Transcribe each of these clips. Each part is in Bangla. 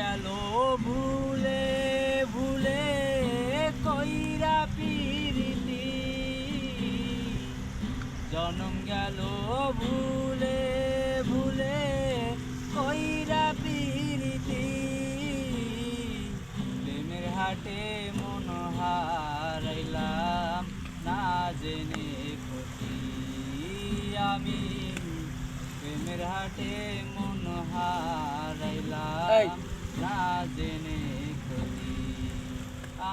গেল ভুলে ভুলে কইরা পিরিতি, জনম গেল ভুলে ভুলে কইরা পিরিতি, প্রেমের হাটে মন হারাইলাম না জেনে ক্ষতি আমি, প্রেমের হাটে মন হারাইলাম না জেনে ক্ষতি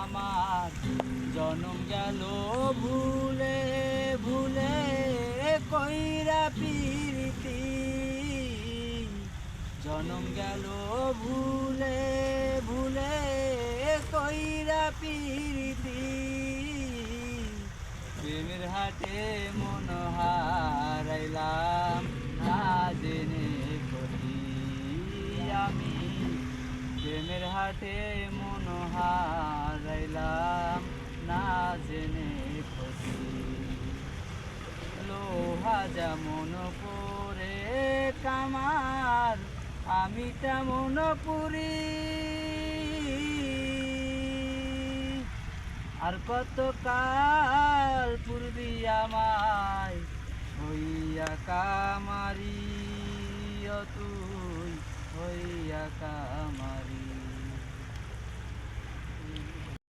আমার, জনম গেল ভুলে ভুলে কইরা পিরিতি, জনম গেল ভুলে ভুলে কইরা পিরিতি, প্রেমের হাটে মন হারাইলাম না জেনে ক্ষতি আমি, প্রেমের হাটে মন হারাইলাম না জেনে ক্ষতি। লোহা যেমন পরে কামার আমি তেমন পুরি, আর কত কাল পূর্বি আমায় হইয়া কামারি, তুই হইয়া কামারি।